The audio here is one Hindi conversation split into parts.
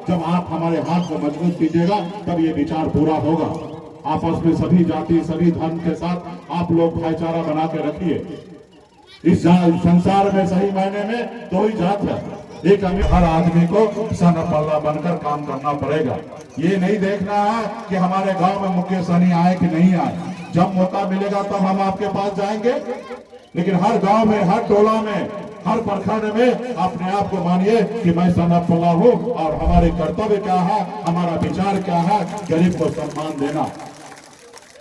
जब आप हमारे हाथ को मजबूत कीजिएगा तब ये विचार पूरा होगा। आपस में सभी जाति सभी धर्म के साथ आप लोग भाईचारा बना के रखिए। इस संसार में सही मायने में दो ही जात है, एक हर आदमी को सन पल्ला बनकर काम करना पड़ेगा। ये नहीं देखना है कि हमारे गांव में मुकेश सहनी आए कि नहीं आए, जब मौका मिलेगा तब हम आपके पास जाएंगे। लेकिन हर गांव में, हर टोला में, हर प्रखंड में अपने आप को मानिए कि मैं सन पल्ला हूँ और हमारे कर्तव्य क्या है, हमारा विचार क्या है, गरीब को सम्मान देना।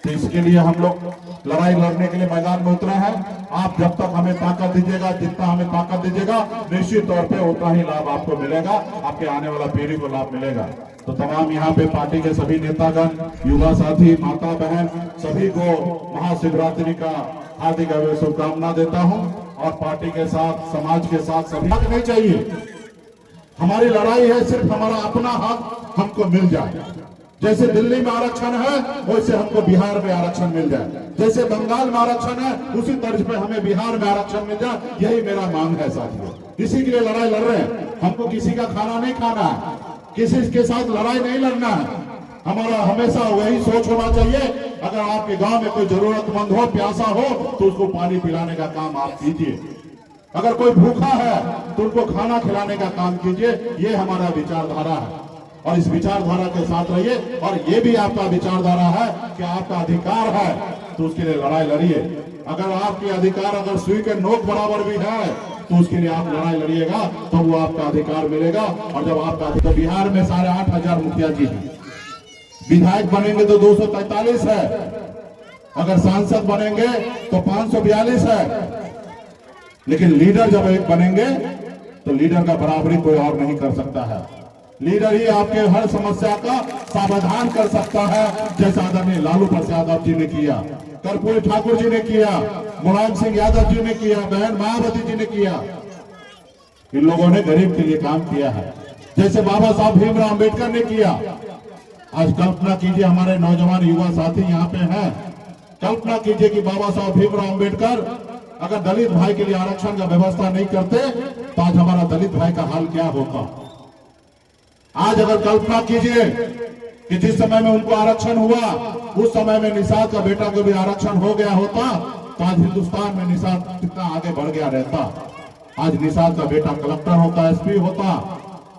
तो इसके लिए हम लोग लड़ाई लड़ने के लिए मैदान में उतरे हैं। आप जब तक हमें ताकत दीजिएगा, जितना हमें ताकत दीजिएगा, निश्चित तौर पे उतना ही लाभ आपको मिलेगा, आपके आने वाला पीढ़ी को लाभ मिलेगा। तो तमाम यहाँ पे पार्टी के सभी नेतागण, युवा साथी, माता बहन सभी को महाशिवरात्रि का हार्दिक शुभकामना देता हूँ। और पार्टी के साथ, समाज के साथ सभी हक नहीं चाहिए। हमारी लड़ाई है सिर्फ हमारा अपना हक हमको मिल जाए। जैसे दिल्ली में आरक्षण है वैसे हमको बिहार में आरक्षण मिल जाए, जैसे बंगाल में आरक्षण है उसी तर्ज पे हमें बिहार में आरक्षण मिल जाए, यही मेरा मांग है साथियों। इसी के लिए लड़ाई लड़ रहे हैं। हमको किसी का खाना नहीं खाना है, किसी के साथ लड़ाई नहीं लड़ना है। हमारा हमेशा वही सोच होना चाहिए, अगर आपके गांव में कोई जरूरतमंद हो, प्यासा हो, तो उसको पानी पिलाने का काम आप कीजिए। अगर कोई भूखा है तो उनको खाना खिलाने का काम कीजिए। ये हमारा विचारधारा है और इस विचारधारा के साथ रहिए। और ये भी आपका विचारधारा है कि आपका अधिकार है तो उसके लिए लड़ाई लड़िए। अगर आपके अधिकार अगर सुई के नोक बराबर भी है तो उसके लिए आप लड़ाई लड़िएगा, तो वो आपका अधिकार मिलेगा। और जब आपका तो बिहार में 8,500 मुखिया जी हैं, विधायक बनेंगे तो 243 है, अगर सांसद बनेंगे तो 542 है। लेकिन लीडर जब एक बनेंगे तो लीडर का बराबरी कोई और नहीं कर सकता है। लीडर ही आपके हर समस्या का समाधान कर सकता है, जैसा आदरणीय लालू प्रसाद यादव जी ने किया, कर्पूरी ठाकुर जी ने किया, मुलायम सिंह यादव जी ने किया, बहन मायावती जी ने किया। इन लोगों ने गरीब के लिए काम किया है, जैसे बाबा साहब भीमराव अम्बेडकर ने किया। आज कल्पना कीजिए, हमारे नौजवान युवा साथी यहाँ पे हैं, कल्पना कीजिए कि बाबा साहब भीमराव अम्बेडकर अगर दलित भाई के लिए आरक्षण का व्यवस्था नहीं करते तो आज हमारा दलित भाई का हाल क्या होता। आज अगर कल्पना कीजिए कि जिस समय में उनको आरक्षण हुआ उस समय में निषाद का बेटा को भी आरक्षण हो गया होता तो आज हिंदुस्तान में निषाद कितना आगे बढ़ गया रहता। आज निषाद का बेटा कलेक्टर होता, एसपी होता।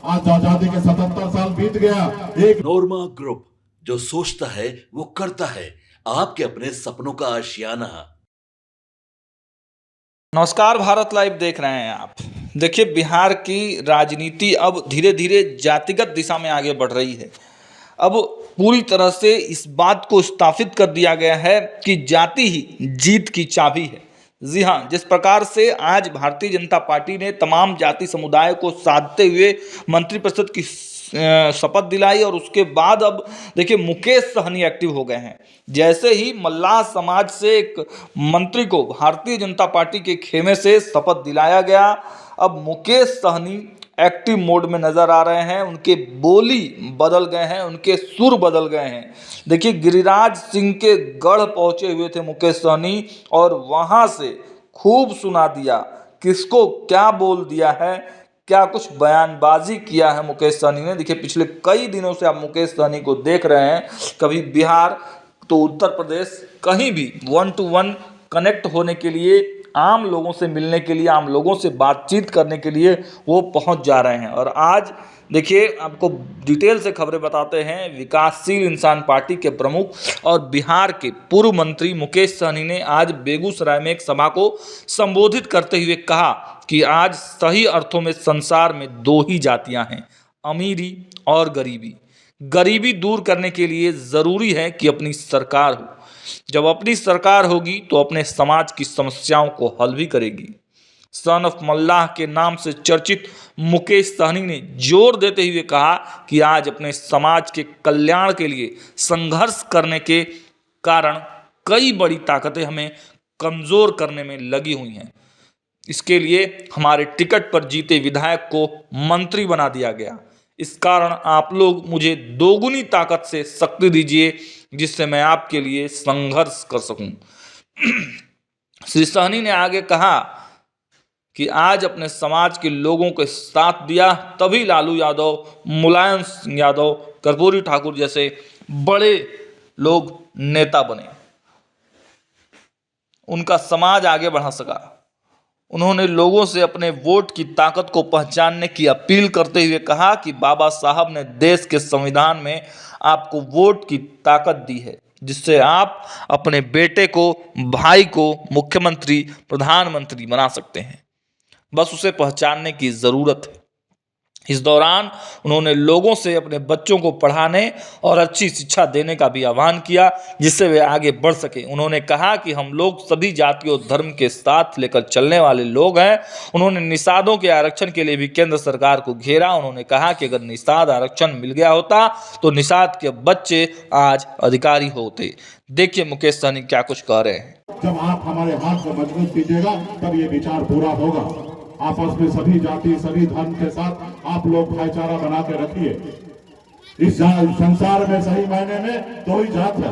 आज आजादी के 77 साल बीत गया। एक नोरमा ग्रुप, जो सोचता है वो करता है, आपके अपने सपनों का आशियाना। नमस्कार, भारत लाइव देख रहे हैं आप। देखिए, बिहार की राजनीति अब धीरे धीरे जातिगत दिशा में आगे बढ़ रही है। अब पूरी तरह से इस बात को स्थापित कर दिया गया है कि जाति ही जीत की चाबी है। जी हाँ, जिस प्रकार से आज भारतीय जनता पार्टी ने तमाम जाति समुदाय को साधते हुए मंत्रिपरिषद की शपथ दिलाई और उसके बाद अब देखिए मुकेश सहनी एक्टिव हो गए हैं। जैसे ही मल्लाह समाज से एक मंत्री को भारतीय जनता पार्टी के खेमे से शपथ दिलाया गया, अब मुकेश सहनी एक्टिव मोड में नजर आ रहे हैं। उनके बोली बदल गए हैं, उनके सुर बदल गए हैं। देखिए, गिरिराज सिंह के गढ़ पहुंचे हुए थे मुकेश सहनी और वहां से खूब सुना दिया, किसको क्या बोल दिया है, क्या कुछ बयानबाजी किया है मुकेश सहनी ने। देखिए, पिछले कई दिनों से आप मुकेश सहनी को देख रहे हैं, कभी बिहार तो उत्तर प्रदेश, कहीं भी 1 to 1 कनेक्ट होने के लिए, आम लोगों से मिलने के लिए, आम लोगों से बातचीत करने के लिए वो पहुंच जा रहे हैं। और आज देखिए, आपको डिटेल से खबरें बताते हैं। विकासशील इंसान पार्टी के प्रमुख और बिहार के पूर्व मंत्री मुकेश सहनी ने आज बेगूसराय में एक सभा को संबोधित करते हुए कहा कि आज सही अर्थों में संसार में दो ही जातियां हैं, अमीरी और गरीबी। गरीबी दूर करने के लिए ज़रूरी है कि अपनी सरकार हो। जब अपनी सरकार होगी तो अपने समाज की समस्याओं को हल भी करेगी। सन ऑफ मल्लाह के नाम से चर्चित मुकेश सहनी ने जोर देते हुए कहा कि आज अपने समाज के कल्याण के लिए संघर्ष करने के कारण कई बड़ी ताकतें हमें कमज़ोर करने में लगी हुई हैं। इसके लिए हमारे टिकट पर जीते विधायक को मंत्री बना दिया गया। इस कारण आप लोग मुझे दोगुनी ताकत से शक्ति दीजिए, जिससे मैं आपके लिए संघर्ष कर सकूं। श्री सहनी ने आगे कहा कि आज अपने समाज के लोगों के साथ दिया, तभी लालू यादव, मुलायम सिंह यादव, कर्पूरी ठाकुर जैसे बड़े लोग नेता बने, उनका समाज आगे बढ़ा सका। उन्होंने लोगों से अपने वोट की ताकत को पहचानने की अपील करते हुए कहा कि बाबा साहब ने देश के संविधान में आपको वोट की ताकत दी है, जिससे आप अपने बेटे को, भाई को मुख्यमंत्री, प्रधानमंत्री बना सकते हैं। बस उसे पहचानने की ज़रूरत है। इस दौरान उन्होंने लोगों से अपने बच्चों को पढ़ाने और अच्छी शिक्षा देने का भी आह्वान किया, जिससे वे आगे बढ़ सके। उन्होंने कहा कि हम लोग सभी जाति और धर्म के साथ लेकर चलने वाले लोग हैं। उन्होंने निषादों के आरक्षण के लिए भी केंद्र सरकार को घेरा। उन्होंने कहा कि अगर निषाद आरक्षण मिल गया होता तो निषाद के बच्चे आज अधिकारी होते। देखिए मुकेश सहनी क्या कुछ कह रहे हैं। जब आप हमारे हाथ को मजबूत कीजिएगा तब ये विचार पूरा होगा। आपस में सभी जाति, सभी धर्म के साथ आप लोग भाईचारा बना के रखिए। इस संसार में सही मायने में दो ही जात है,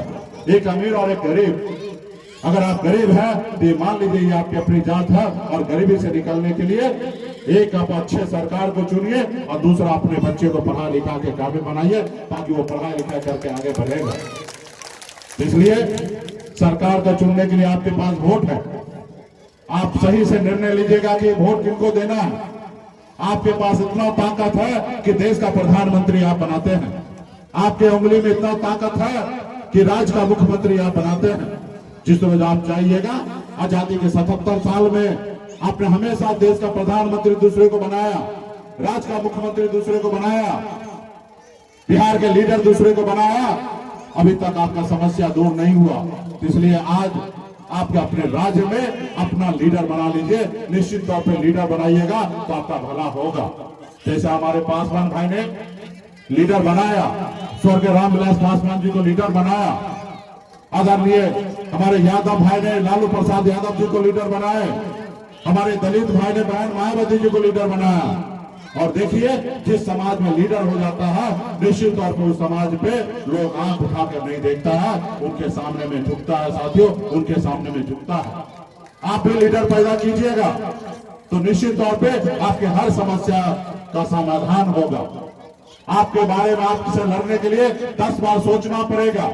एक अमीर और एक गरीब। अगर आप गरीब हैं तो मान लीजिए ये आपकी अपनी जात है, और गरीबी से निकलने के लिए एक आप अच्छे सरकार को चुनिए और दूसरा अपने बच्चे को पढ़ा लिखा के काबिल बनाइए, ताकि वो पढ़ाई लिखाई करके आगे बढ़ेगा। इसलिए सरकार का चुनने के लिए आपके पास वोट है। आप सही से निर्णय लीजिएगा कि वोट किनको देना है। आपके पास इतना ताकत है कि देश का प्रधानमंत्री आप बनाते हैं। आपके उंगली में इतना ताकत है कि राज्य का मुख्यमंत्री आप बनाते हैं। जिस तरह आप चाहिएगा। आजादी के 77 साल में आपने हमेशा देश का प्रधानमंत्री दूसरे को बनाया, राज्य का मुख्यमंत्री दूसरे को बनाया, बिहार के लीडर दूसरे को बनाया। अभी तक आपका समस्या दूर नहीं हुआ। इसलिए आज आपके अपने राज्य में अपना लीडर बना लीजिए। निश्चित तौर पे लीडर बनाइएगा तो आपका भला होगा। जैसे हमारे पासवान भाई ने लीडर बनाया, स्वर्गीय रामविलास पासवान जी को लीडर बनाया। आदरणीय हमारे यादव भाई ने लालू प्रसाद यादव जी को लीडर बनाए। हमारे दलित भाई ने बहन मायावती जी को लीडर बनाया। और देखिए, जिस समाज में लीडर हो जाता है, निश्चित तौर पर उस समाज पे लोग आंख उठाकर नहीं देखता है, उनके सामने में झुकता है। साथियों, उनके सामने में झुकता है। आप भी लीडर पैदा कीजिएगा तो निश्चित तौर पे आपके हर समस्या का समाधान होगा। आपके बारे में आपसे लड़ने के लिए 10 बार सोचना पड़ेगा।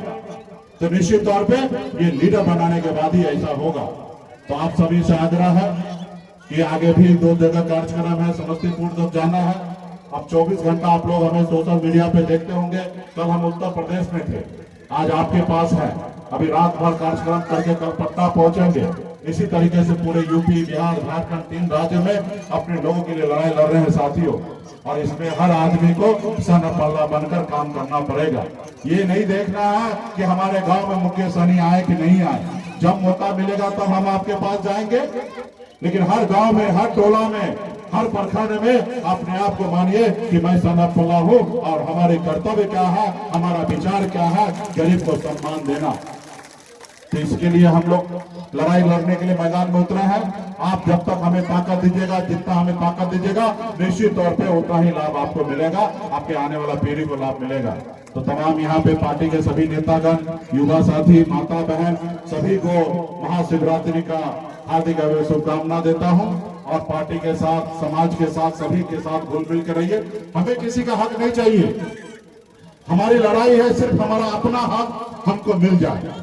तो निश्चित तौर पे ये लीडर बनाने के बाद ही ऐसा होगा। तो आप सभी से आग्रह है कि आगे भी 2 जगह कार्यक्रम है, समस्तीपुर तक जाना है। अब 24 घंटा आप लोग हमें सोशल मीडिया पे देखते होंगे। कल हम उत्तर प्रदेश में थे, आज आपके पास है। अभी रात भर कार्यक्रम करके कल पटना पहुंचेंगे। इसी तरीके से पूरे यूपी, बिहार, झारखंड 3 राज्य में अपने लोगों के लिए लड़ाई लड़ रहे हैं साथियों। और इसमें हर आदमी को सन पल्ला बनकर काम करना पड़ेगा। ये नहीं देखना है कि हमारे गांव में मुकेश सहनी आए कि नहीं आए। जब मौका मिलेगा तब हम आपके पास जाएंगे। लेकिन हर गांव में, हर टोला में, हर प्रखंड में अपने आप को मानिए कि मैं सनअब्दुल्ला हूँ और हमारे कर्तव्य क्या है, हमारा विचार क्या है, गरीब को सम्मान देना। तो इसके लिए हम लोग लड़ाई लड़ने के लिए मैदान में उतरे हैं। आप जब तक हमें ताकत दीजिएगा, जितना हमें ताकत दीजिएगा, निश्चित तौर पे उतना ही लाभ आपको मिलेगा, आपके आने वाला पीढ़ी को लाभ मिलेगा। तो तमाम यहाँ पे पार्टी के सभी नेतागण, युवा साथी, माता बहन, सभी को महाशिवरात्रि का हार्दिक शुभकामना देता हूँ। और पार्टी के साथ, समाज के साथ, सभी के साथ घुल मिल कर रहिए। हमें किसी का हक नहीं चाहिए। हमारी लड़ाई है सिर्फ हमारा अपना हक हमको मिल जाए।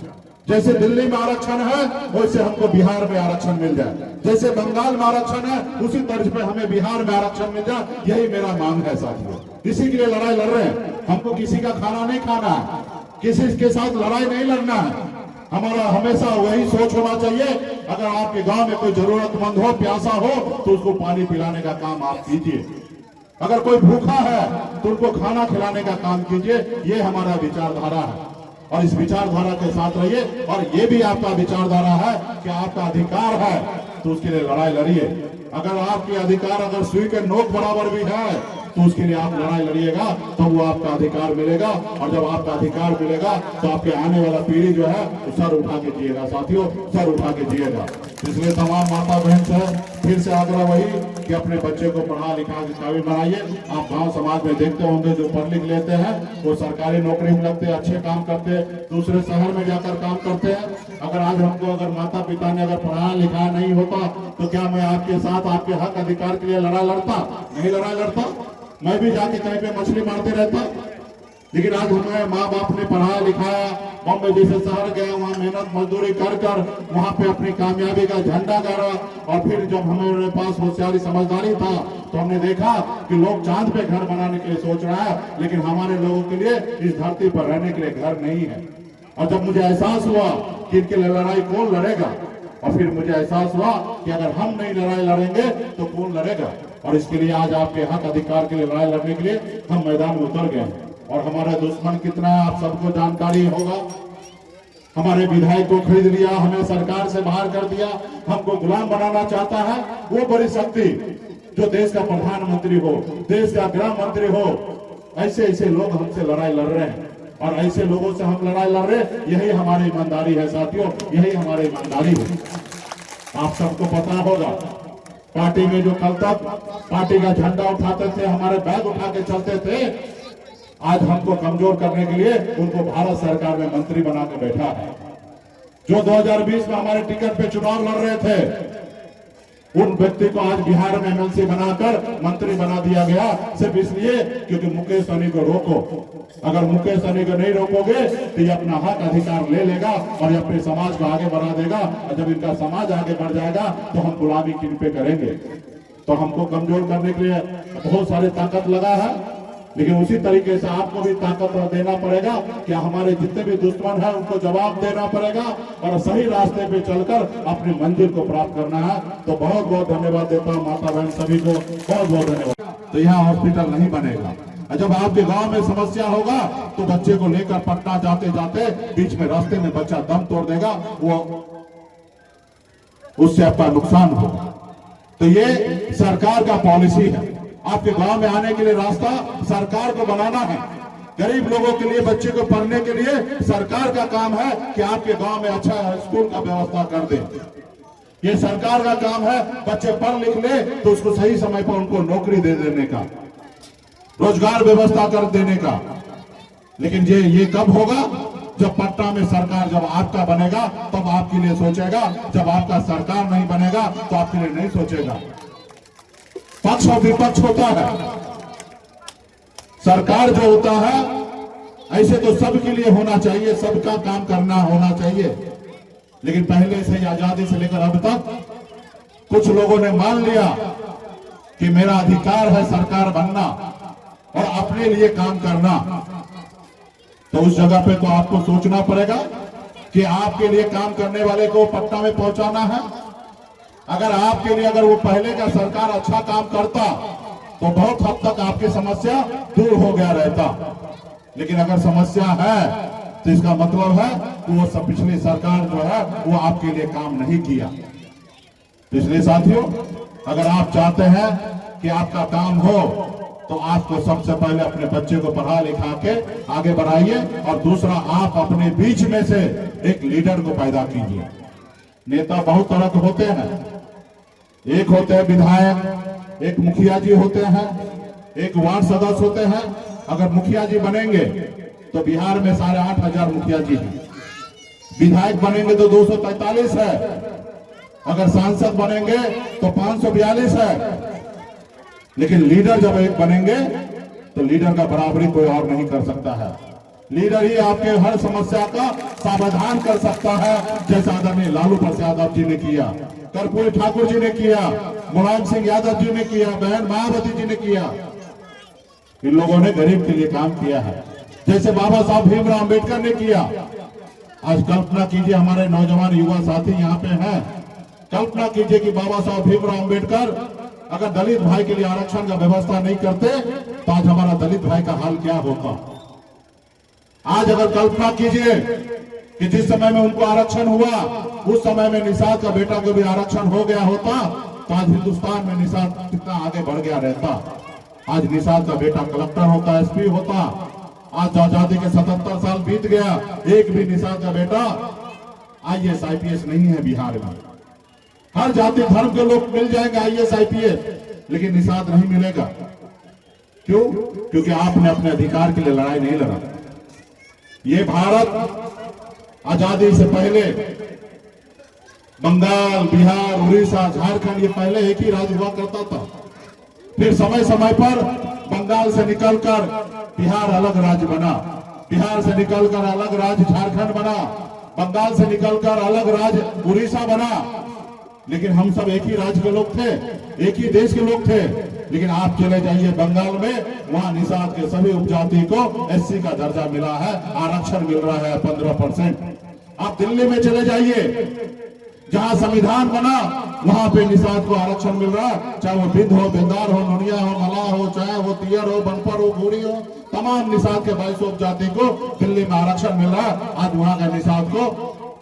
जैसे दिल्ली में आरक्षण है, वैसे हमको बिहार में आरक्षण मिल जाए। जैसे बंगाल में आरक्षण है, उसी तर्ज पे हमें बिहार में आरक्षण मिल जाए। यही मेरा मांग है साथियों। इसी के लिए लड़ाई लड़ रहे हैं। हमको किसी का खाना नहीं खाना है, किसी के साथ लड़ाई नहीं लड़ना है। हमारा हमेशा वही सोच होना चाहिए। अगर आपके गांव में कोई जरूरतमंद हो, प्यासा हो, तो उसको पानी पिलाने का काम आप कीजिए। अगर कोई भूखा है तो उनको खाना खिलाने का काम कीजिए। ये हमारा विचारधारा है और इस विचारधारा के साथ रहिए। और ये भी आपका विचारधारा है कि आपका अधिकार है तो उसके लिए लड़ाई लड़िए। अगर आपके अधिकार अगर सुई के नोक बराबर भी है तो उसके लिए आप लड़ाई लड़िएगा, तो वो आपका अधिकार मिलेगा। और जब आपका अधिकार मिलेगा तो आपके आने वाला पीढ़ी जो है वो सर उठा के जिएगा साथियों, सर उठा के जिएगा। इसलिए तमाम माता बहन से फिर से आग्रह वही कि अपने बच्चे को पढ़ा लिखा के काबिल बनाइए। आप गांव समाज में देखते होंगे जो पढ़ लिख लेते हैं वो सरकारी नौकरी में लगते, अच्छे काम करते, दूसरे शहर में जाकर काम करते हैं। अगर आज हमको अगर माता पिता ने अगर पढ़ाया लिखाया नहीं होता तो क्या मैं आपके साथ आपके हक अधिकार के लिए लड़ाई लड़ता? नहीं लड़ाई लड़ता। मैं भी जाके कहीं पे मछली मारते रहता। लेकिन आज हमें माँ बाप ने पढ़ाया लिखाया, बॉम्बे जैसे शहर गया, वहाँ मेहनत मजदूरी कर कर वहाँ पे अपनी कामयाबी का झंडा गाड़ा। और फिर जब हमारे पास होशियारी समझदारी था तो हमने देखा कि लोग चांद पे घर बनाने के लिए सोच रहा है, लेकिन हमारे लोगों के लिए इस धरती पर रहने के लिए घर नहीं है। और जब मुझे एहसास हुआ कि इनके लिए लड़ाई कौन लड़ेगा, और फिर मुझे एहसास हुआ कि अगर हम नहीं लड़ाई लड़ेंगे तो कौन लड़ेगा। और इसके लिए आज आपके हक अधिकार के लिए लड़ाई लड़ने के लिए हम मैदान में उतर गए। और हमारा दुश्मन कितना है आप सबको जानकारी होगा। हमारे विधायक को खरीद लिया, हमें सरकार से बाहर कर दिया, हमको गुलाम बनाना चाहता है। वो बड़ी शक्ति जो देश का प्रधानमंत्री हो, देश का गृह मंत्री हो, ऐसे ऐसे लोग हमसे लड़ाई लड़ रहे हैं। और ऐसे लोगों से हम लड़ाई लड़ रहे, यही हमारी ईमानदारी है साथियों, यही हमारी ईमानदारी है। आप सबको पता होगा पार्टी में जो कल तक पार्टी का झंडा उठाते थे, हमारे बैग उठा के चलते थे, आज हमको कमजोर करने के लिए उनको भारत सरकार में मंत्री बना के बैठा है। जो 2020 में हमारे टिकट पे चुनाव लड़ रहे थे, उन व्यक्ति को आज बिहार में एमएलसी बनाकर मंत्री बना दिया गया, सिर्फ इसलिए क्योंकि मुकेश सहनी को रोको। अगर मुकेश सहनी को नहीं रोकोगे तो ये अपना हक अधिकार ले लेगा और ये अपने समाज को आगे बढ़ा देगा। और जब इनका समाज आगे बढ़ जाएगा तो हम गुलामी किन पे करेंगे। तो हमको कमजोर करने के लिए बहुत सारी ताकत लगा है, लेकिन उसी तरीके से आपको भी ताकत देना पड़ेगा कि हमारे जितने भी दुश्मन हैं उनको जवाब देना पड़ेगा और सही रास्ते पे चलकर अपनी मंजिल को प्राप्त करना है। तो बहुत बहुत धन्यवाद देता हूँ माता बहन सभी को, बहुत बहुत धन्यवाद। तो यहाँ हॉस्पिटल नहीं बनेगा। जब आपके गांव में समस्या होगा तो बच्चे को लेकर पटना जाते जाते बीच में रास्ते में बच्चा दम तोड़ देगा, वो उससे आपका नुकसान होगा। तो ये सरकार का पॉलिसी है। आपके गांव में आने के लिए रास्ता सरकार को बनाना है। गरीब लोगों के लिए, बच्चे को पढ़ने के लिए सरकार का काम है कि आपके गांव में अच्छा स्कूल का व्यवस्था कर दे। ये सरकार का काम है। बच्चे पढ़ लिख ले तो उसको सही समय पर उनको नौकरी दे देने का, रोजगार व्यवस्था कर देने का। लेकिन ये कब होगा? जब पटना में सरकार जब आपका बनेगा तब आपके लिए सोचेगा। जब आपका सरकार नहीं बनेगा तो आपके लिए नहीं सोचेगा। पक्ष और विपक्ष होता है। सरकार जो होता है ऐसे तो सबके लिए होना चाहिए, सबका काम करना होना चाहिए। लेकिन पहले से ही आजादी से लेकर अब तक कुछ लोगों ने मान लिया कि मेरा अधिकार है सरकार बनना और अपने लिए काम करना। तो उस जगह पे तो आपको सोचना पड़ेगा कि आपके लिए काम करने वाले को पटना में पहुंचाना है। अगर आपके लिए अगर वो पहले का सरकार अच्छा काम करता तो बहुत हद तक आपकी समस्या दूर हो गया रहता। लेकिन अगर समस्या है तो इसका मतलब है कि वो सब पिछली सरकार जो है वो आपके लिए काम नहीं किया। इसलिए साथियों, अगर आप चाहते हैं कि आपका काम हो तो आपको सबसे पहले अपने बच्चे को पढ़ा लिखा के आगे बढ़ाइए और दूसरा आप अपने बीच में से एक लीडर को पैदा कीजिए। नेता बहुत तरह के होते हैं। एक होते हैं विधायक, एक मुखिया जी होते हैं, एक वार्ड सदस्य होते हैं। अगर मुखिया जी बनेंगे तो बिहार में 8,500 मुखिया जी हैं। विधायक बनेंगे तो 243 है। अगर सांसद बनेंगे तो 542 है। लेकिन लीडर जब एक बनेंगे तो लीडर का बराबरी कोई और नहीं कर सकता है। लीडर ही आपके हर समस्या का समाधान कर सकता है, जैसा आदरणीय लालू प्रसाद यादव जी ने किया, कर्पूरी ठाकुर जी ने किया, मुलायम सिंह यादव जी ने किया, बहन मायावती जी ने किया। इन लोगों ने गरीब के लिए काम किया है, जैसे बाबा साहब भीमराव अम्बेडकर ने किया। आज कल्पना कीजिए, हमारे नौजवान युवा साथी यहाँ पे हैं, कल्पना कीजिए कि बाबा साहब भीमराव अम्बेडकर अगर दलित भाई के लिए आरक्षण का व्यवस्था नहीं करते तो आज हमारा दलित भाई का हाल क्या होता। आज अगर कल्पना कीजिए कि जिस समय में उनको आरक्षण हुआ उस समय में निषाद का बेटा को भी आरक्षण हो गया होता तो आज हिंदुस्तान में निषाद कितना आगे बढ़ गया रहता। आज निषाद का बेटा कलेक्टर होता, एसपी होता। आज आजादी के 77 साल बीत गया, एक भी निषाद का बेटा IAS IPS नहीं है बिहार में। हर जाति धर्म के लोग मिल जाएंगे IAS IPS, लेकिन निषाद नहीं मिलेगा। क्यों? क्योंकि आपने अपने अधिकार के लिए लड़ाई नहीं लड़ा। ये भारत आजादी से पहले बंगाल, बिहार, उड़ीसा, झारखंड, ये पहले एक ही राज्य हुआ करता था। फिर समय समय पर बंगाल से निकलकर बिहार अलग राज्य बना, बिहार से निकलकर अलग राज्य झारखंड बना, बंगाल से निकलकर अलग राज्य उड़ीसा बना। लेकिन हम सब एक ही राज्य के लोग थे, एक ही देश के लोग थे। लेकिन आप चले जाइए बंगाल में, वहां निषाद के सभी उपजाति को SC का दर्जा मिला है, आरक्षण मिल रहा है 15%। आप दिल्ली में चले जाइए, जहां संविधान बना वहां पे निषाद को आरक्षण मिल रहा है। चाहे वो बिंद हो, बेंदार हो, नोनिया हो, मलाह हो, चाहे वो तियर हो, बनपर हो, गोरी हो, तमाम निषाद के 22 उपजाति को दिल्ली में आरक्षण मिल रहा है। आज वहां का निषाद को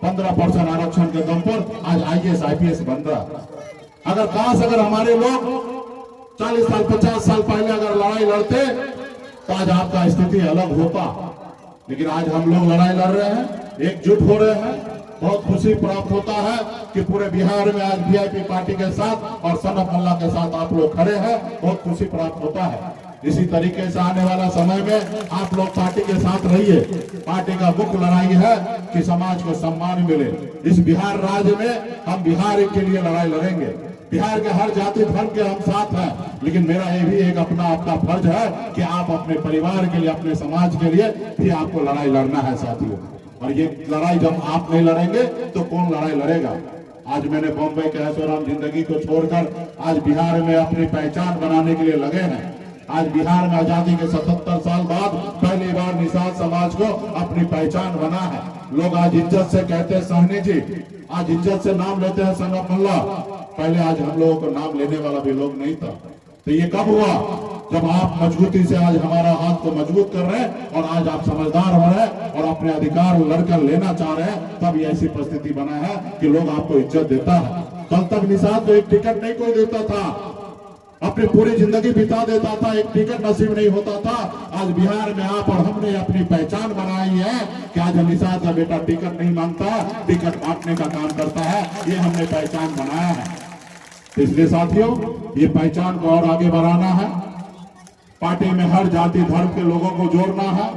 15% आरक्षण के दम पर आज IAS IPS बन रहा। अगर हमारे लोग 40 साल 50 साल पहले अगर लड़ाई लड़ते तो आज आपका स्थिति अलग होता। लेकिन आज हम लोग लड़ाई लड़ रहे हैं, एकजुट हो रहे हैं। बहुत खुशी प्राप्त होता है कि पूरे बिहार में आज VIP पार्टी के साथ और सन ऑफ मल्ला के साथ आप लोग खड़े हैं। बहुत खुशी प्राप्त होता है। इसी तरीके से आने वाला समय में आप लोग पार्टी के साथ रहिए। पार्टी का मुख्य लड़ाई है कि समाज को सम्मान मिले। इस बिहार राज्य में हम बिहार के लिए लड़ाई लड़ेंगे। बिहार के हर जाति धर्म के हम साथ हैं, लेकिन मेरा ये भी एक अपना फर्ज है कि आप अपने परिवार के लिए, अपने समाज के लिए भी आपको लड़ाई लड़ना है साथियों। और ये लड़ाई जब आप नहीं लड़ेंगे तो कौन लड़ाई लड़ेगा? आज मैंने बॉम्बे के ऐशोआराम जिंदगी को छोड़कर आज बिहार में अपनी पहचान बनाने के लिए लगे हैं। आज बिहार में आजादी के 77 साल बाद पहली बार निषाद समाज को अपनी पहचान बना है। लोग आज इज्जत से कहते हैं सहनी जी, आज इज्जत से नाम लेते हैं सन ऑफ मल्ला। पहले आज हम लोगों को नाम लेने वाला भी लोग नहीं था। तो ये कब हुआ? जब आप मजबूती से आज हमारा हाथ को मजबूत कर रहे हैं और आज आप समझदार हो रहे हैं और अपने अधिकार लड़कर लेना चाह रहे हैं, तब ये ऐसी परिस्थिति बना है कि लोग आपको इज्जत देता है। कल तक निषाद को एक टिकट नहीं कोई देता था, अपनी पूरी जिंदगी बिता देता था, एक टिकट नसीब नहीं होता था। आज बिहार में आप और हमने अपनी पहचान बनाई है कि आज निषाद का बेटा टिकट नहीं मांगता, टिकट बांटने का काम करता है। ये हमने पहचान बनाया है। इसलिए साथियों, ये पहचान को और आगे बढ़ाना है। पार्टी में हर जाति धर्म के लोगों को जोड़ना है।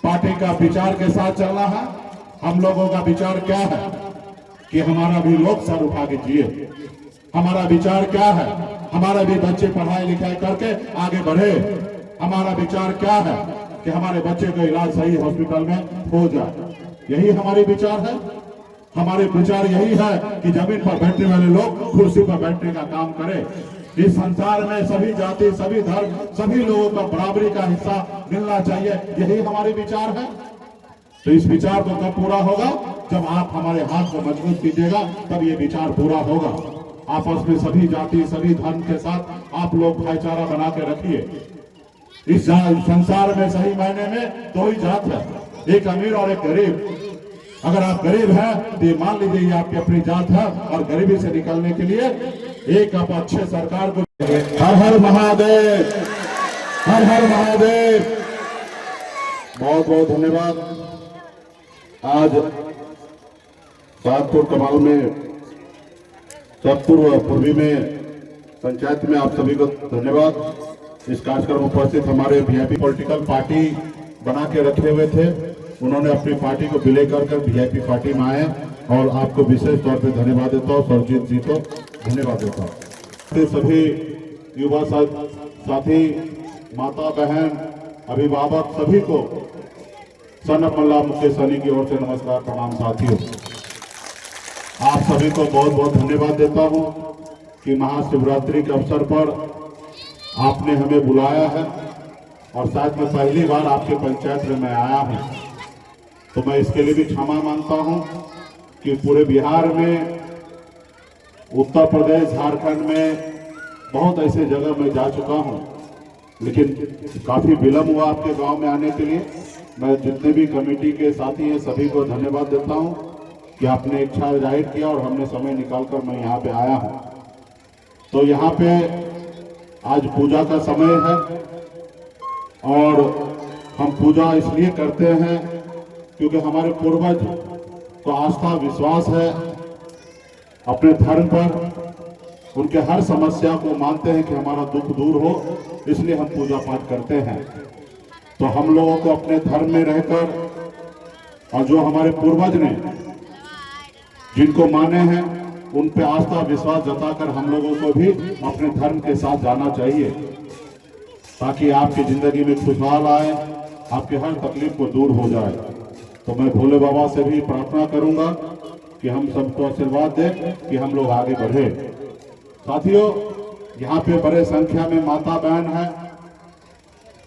पार्टी का विचार के साथ चलना है। हम लोगों का विचार क्या है कि हमारा भी लोग सर उठा के जिए। हमारा विचार क्या है? हमारा भी बच्चे पढ़ाई लिखाई करके आगे बढ़े। हमारा विचार क्या है कि हमारे बच्चे का इलाज सही हॉस्पिटल में हो जाए। यही हमारे विचार है। हमारे विचार यही है कि जमीन पर बैठने वाले लोग कुर्सी पर बैठने का काम करें। इस संसार में सभी जाति, सभी धर्म, सभी लोगों का बराबरी का हिस्सा मिलना चाहिए। यही हमारे विचार है। तो इस विचार को कब पूरा होगा? जब आप हमारे हाथ को मजबूत कीजिएगा, तब ये विचार पूरा होगा। आपस में सभी जाति, सभी धर्म के साथ आप लोग भाईचारा बना के रखिए। इस संसार में सही मायने में दो ही जात है, एक अमीर और एक गरीब। अगर आप गरीब हैं तो ये मान लीजिए ये आपकी अपनी जात है, और गरीबी से निकलने के लिए एक आप अच्छे सरकार को हर हर महादेव, हर हर महादेव। बहुत बहुत धन्यवाद। आज सातपुर कमाल में, सातपुर पूर्वी में पंचायत में आप सभी को धन्यवाद। इस कार्यक्रम में उपस्थित हमारे VIP पॉलिटिकल पार्टी बना के रखे हुए थे, उन्होंने अपनी पार्टी को विलय कर VIP पार्टी में आए, और आपको विशेष तौर पे धन्यवाद देता हूँ। सरजीत जी को धन्यवाद देता हूँ। सभी युवा साथी, माता बहन, अभिभावक सभी को सन ऑफ मल्ला मुकेश सहनी की ओर से नमस्कार, प्रणाम। साथियों, आप सभी को बहुत बहुत धन्यवाद देता हूँ कि महाशिवरात्रि के अवसर पर आपने हमें बुलाया है, और शायद मैं पहली बार आपके पंचायत में मैं आया हूँ। तो मैं इसके लिए भी क्षमा मांगता हूँ कि पूरे बिहार में, उत्तर प्रदेश, झारखंड में बहुत ऐसे जगह मैं जा चुका हूँ, लेकिन काफ़ी विलम्ब हुआ आपके गांव में आने के लिए। मैं जितने भी कमेटी के साथी हैं सभी को धन्यवाद देता हूँ कि आपने इच्छा जाहिर किया और हमने समय निकालकर मैं यहाँ पे आया हूँ। तो यहाँ पे आज पूजा का समय है और हम पूजा इसलिए करते हैं क्योंकि हमारे पूर्वज को आस्था विश्वास है अपने धर्म पर, उनके हर समस्या को मानते हैं कि हमारा दुख दूर हो, इसलिए हम पूजा पाठ करते हैं। तो हम लोगों को अपने धर्म में रहकर और जो हमारे पूर्वज ने जिनको माने हैं उन पे आस्था विश्वास जताकर हम लोगों को भी अपने धर्म के साथ जाना चाहिए, ताकि आपकी जिंदगी में खुशहाल आए, आपके हर तकलीफ को दूर हो जाए। तो मैं भोले बाबा से भी प्रार्थना करूंगा कि हम सबको आशीर्वाद दें कि हम लोग आगे बढ़े। साथियों, यहाँ पे बड़े संख्या में माता बहन है,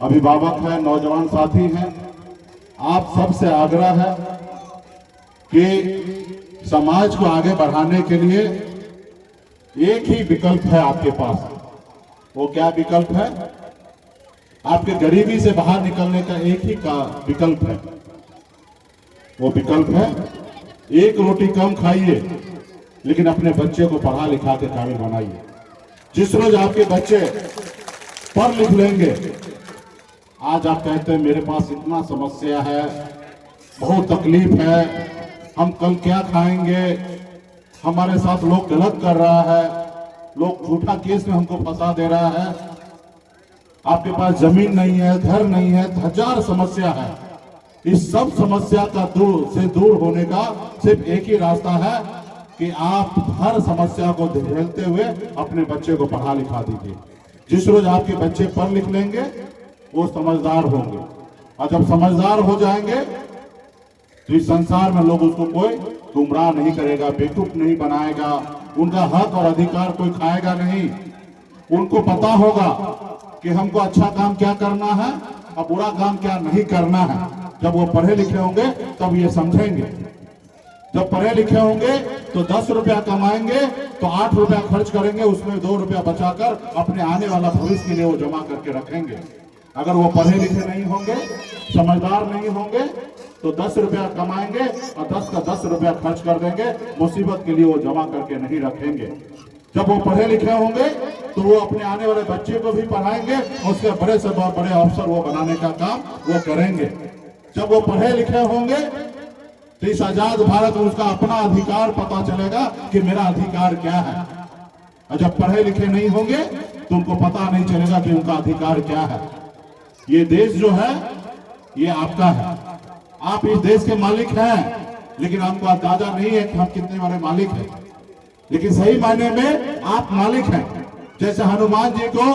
अभिभावक है, नौजवान साथी हैं। आप सबसे आग्रह है कि समाज को आगे बढ़ाने के लिए एक ही विकल्प है आपके पास। वो क्या विकल्प है? आपके गरीबी से बाहर निकलने का एक ही का विकल्प है। वो विकल्प है, एक रोटी कम खाइए लेकिन अपने बच्चे को पढ़ा लिखा के काबिल बनाइए। जिस रोज आपके बच्चे पढ़ लिख लेंगे, आज आप कहते हैं मेरे पास इतना समस्या है, बहुत तकलीफ है, हम कल क्या खाएंगे, हमारे साथ लोग गलत कर रहा है, लोग झूठा केस में हमको फंसा दे रहा है, आपके पास जमीन नहीं है, घर नहीं है, हजार समस्या है। इस सब समस्या का दूर होने का सिर्फ एक ही रास्ता है कि आप हर समस्या को झेलते हुए अपने बच्चे को पढ़ा लिखा दीजिए। जिस रोज आपके बच्चे पढ़ लिख लेंगे वो समझदार होंगे, और जब समझदार हो जाएंगे तो इस संसार में लोग उसको कोई गुमराह नहीं करेगा, बेवकूफ नहीं बनाएगा, उनका हक और अधिकार कोई खाएगा नहीं। उनको पता होगा कि हमको अच्छा काम क्या करना है और बुरा काम क्या नहीं करना है। जब वो पढ़े लिखे होंगे तब ये समझेंगे। जब पढ़े लिखे होंगे तो 10 रुपया कमाएंगे तो 8 रुपया खर्च करेंगे, उसमें 2 रुपया बचाकर अपने आने वाला भविष्य के लिए वो जमा करके रखेंगे। अगर वो पढ़े लिखे नहीं होंगे, समझदार नहीं होंगे, तो 10 रुपया कमाएंगे और 10 का 10 रुपया खर्च कर देंगे, मुसीबत के लिए वो जमा करके नहीं रखेंगे। जब वो पढ़े लिखे होंगे तो वो अपने आने वाले बच्चे को भी पढ़ाएंगे और उसके बड़े से बड़े अफसर वो बनाने का काम वो करेंगे। जब वो पढ़े लिखे होंगे तो इस आजाद भारत में उसका अपना अधिकार पता चलेगा कि मेरा अधिकार क्या है। और जब पढ़े लिखे नहीं होंगे तो उनको पता नहीं चलेगा कि उनका अधिकार क्या है। ये देश जो है ये आपका है, आप इस देश के मालिक हैं, लेकिन हमको अंदाजा नहीं है कि हम कितने बड़े मालिक हैं। लेकिन सही मायने में आप मालिक हैं। जैसे हनुमान जी को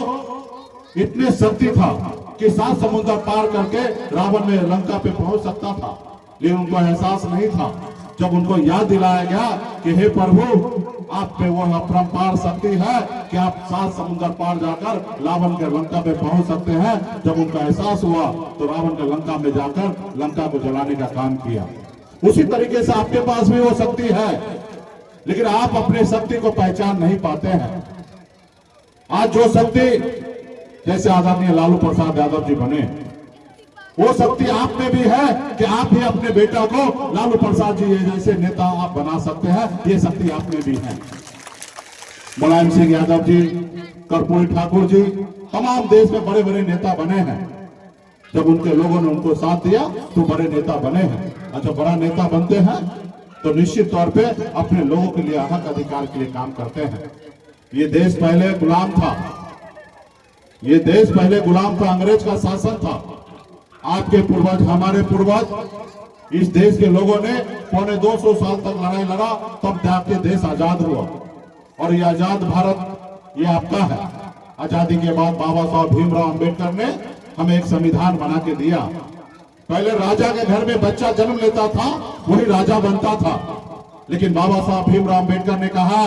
इतने शक्ति था कि 7 समुद्र पार करके रावण में लंका पे पहुंच सकता था, लेकिन उनको एहसास नहीं था। जब उनको याद दिलाया गया कि हे प्रभु, आप पे वो अपरंपार शक्ति है कि आप 7 समुद्र पार जाकर रावण के लंका पे पहुंच सकते हैं, जब उनका एहसास हुआ तो रावण के लंका में जाकर लंका को जलाने का काम किया। उसी तरीके से आपके पास भी वो शक्ति है, लेकिन आप अपने शक्ति को पहचान नहीं पाते हैं। आज जो शक्ति, जैसे आदरणीय लालू प्रसाद यादव जी बने, वो शक्ति आप में भी है कि आप ही अपने बेटा को लालू प्रसाद जी जैसे नेता आप बना सकते हैं। ये शक्ति आप में भी है। मुलायम सिंह यादव जी, कर्पूरी ठाकुर जी, तमाम देश में बड़े बड़े नेता बने हैं। जब उनके लोगों ने उनको साथ दिया तो बड़े नेता बने हैं। और जब बड़ा नेता बनते हैं तो निश्चित तौर पे अपने लोगों के लिए हक अधिकार के लिए काम करते हैं। ये देश पहले गुलाम था, ये देश पहले गुलाम था, अंग्रेज का शासन था। आपके पूर्वज, हमारे पूर्वज, इस देश के लोगों ने 250 साल तक लड़ाई लड़ा, तब जाके देश आजाद हुआ। और ये आजाद भारत ये आपका है। आजादी के बाद बाबा साहब भीमराव अंबेडकर ने हमें एक संविधान बना के दिया। पहले राजा के घर में बच्चा जन्म लेता था, वही राजा बनता था। लेकिन बाबा साहब भीमराव अंबेडकर ने कहा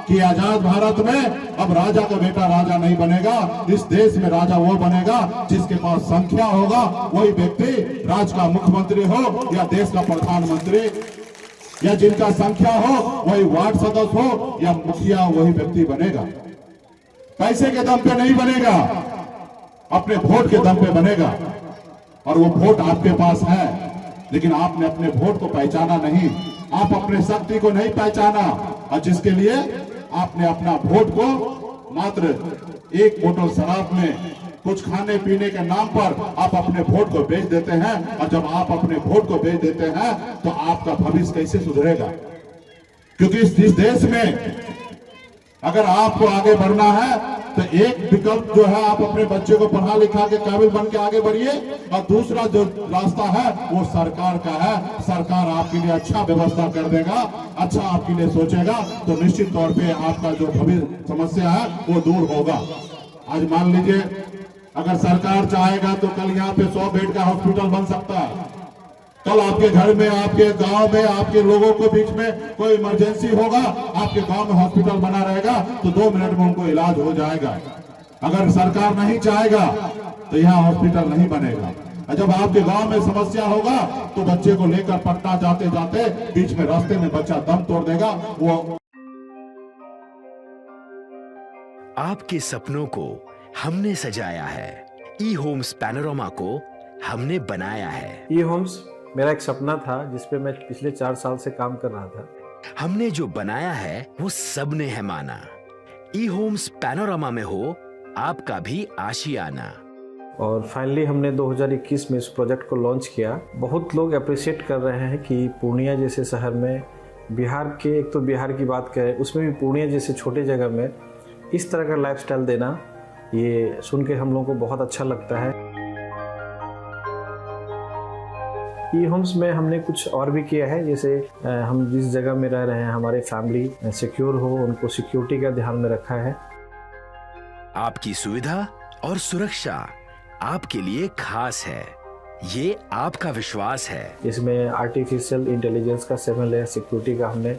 कि आजाद भारत में अब राजा का बेटा राजा नहीं बनेगा। इस देश में राजा वो बनेगा जिसके पास संख्या होगा, वही व्यक्ति राज्य का मुख्यमंत्री हो या देश का प्रधानमंत्री, या जिनका संख्या हो वही वार्ड सदस्य हो या मुखिया, वही व्यक्ति बनेगा। पैसे के दम पे नहीं बनेगा, अपने वोट के दम पे बनेगा। और वो वोट आपके पास है, लेकिन आपने अपने वोट को पहचाना नहीं, आप अपने शक्ति को नहीं पहचाना, और जिसके लिए आपने अपना वोट को मात्र एक बोतल शराब में, कुछ खाने पीने के नाम पर आप अपने वोट को बेच देते हैं। और जब आप अपने वोट को बेच देते हैं तो आपका भविष्य कैसे सुधरेगा? क्योंकि इस देश में अगर आपको आगे बढ़ना है तो एक विकल्प जो है, आप अपने बच्चे को पढ़ा लिखा के काबिल बन के आगे बढ़िए, और दूसरा जो रास्ता है वो सरकार का है। सरकार आपके लिए अच्छा व्यवस्था कर देगा, अच्छा आपके लिए सोचेगा, तो निश्चित तौर पे आपका जो भविष्य समस्या है वो दूर होगा। आज मान लीजिए अगर सरकार चाहेगा तो कल यहाँ पे 100 बेड का हॉस्पिटल बन सकता है। कल आपके घर में, आपके गांव में, आपके लोगों के बीच में कोई इमरजेंसी होगा, आपके गांव में हॉस्पिटल बना रहेगा तो 2 मिनट में उनको इलाज हो जाएगा। अगर सरकार नहीं चाहेगा तो यहाँ हॉस्पिटल नहीं बनेगा। और जब आपके गांव में समस्या होगा तो बच्चे को लेकर पटना जाते जाते बीच में रास्ते में बच्चा दम तोड़ देगा। वो आपके सपनों को हमने सजाया है, ई होम्स पैनोरमा को हमने बनाया है। ई होम्स मेरा एक सपना था जिस पे मैं पिछले 4 साल से काम कर रहा था। हमने जो बनाया है वो सबने है माना। ई होम्स पैनोरमा में हो आपका भी आशियाना। और फाइनली हमने 2021 में इस प्रोजेक्ट को लॉन्च किया। बहुत लोग अप्रिशिएट कर रहे हैं कि पूर्णिया जैसे शहर में, बिहार के, एक तो बिहार की बात करें उसमें भी पूर्णिया जैसे छोटे जगह में इस तरह का लाइफस्टाइल देना, ये सुन के हम लोगों को बहुत अच्छा लगता है। ई होम्स में हमने कुछ और भी किया है, जैसे हम जिस जगह में रह रहे हैं हमारे फैमिली सिक्योर हो, उनको सिक्योरिटी का ध्यान में रखा है। आपकी सुविधा और सुरक्षा आपके लिए खास है, ये आपका विश्वास है। इसमें आर्टिफिशियल इंटेलिजेंस का 7 लेयर सिक्योरिटी का हमने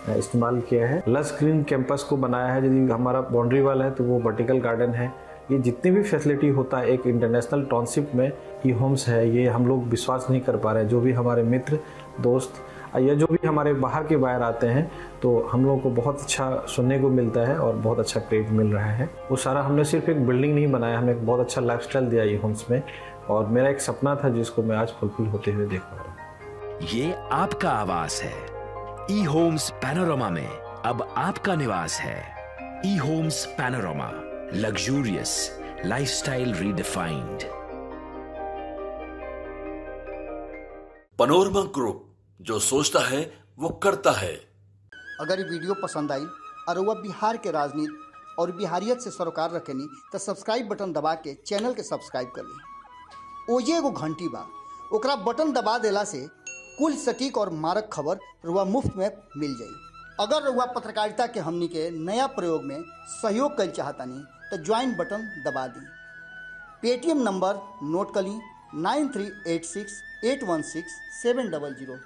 इस्तेमाल किया है। लस ग्रीन कैंपस को बनाया है। यदि हमारा बाउंड्री वाल है तो वो वर्टिकल गार्डन है। ये जितनी भी फैसिलिटी होता है एक इंटरनेशनल टाउनशिप में ई होम्स है, ये हम लोग विश्वास नहीं कर पा रहे हैं। जो भी हमारे मित्र, दोस्त या जो भी हमारे बाहर के बाहर आते हैं तो हम लोगों को बहुत अच्छा सुनने को मिलता है और बहुत अच्छा क्रेडिट मिल रहा है। वो सारा हमने सिर्फ एक बिल्डिंग नहीं बनाया, हमें एक बहुत अच्छा लाइफस्टाइल दिया ई होम्स में, और मेरा एक सपना था जिसको मैं आज फुलफिल होते हुए देख पा रहा हूँ। ये आपका आवास है। ई होम्स पैनोरमा में अब आपका निवास है। E homes panorama, luxurious lifestyle redefined. Panorama group, जो सोचता है वो करता है। अगर ये वीडियो पसंद आई और वह बिहार के राजनीति और बिहारियत से सरोकार रखेनी तो सब्सक्राइब बटन दबा के चैनल के सब्सक्राइब कर ली। ओजे एगो घंटी बा, ओकरा बटन दबा देला से कुल सटीक और मारक खबर रुआ मुफ्त में मिल जाई। अगर रुआ पत्रकारिता के हमनी के नया प्रयोग में सहयोग कर चाहतानी तो ज्वाइन बटन दबा दी। पेटीएम नंबर नोट कर ली 9386816700।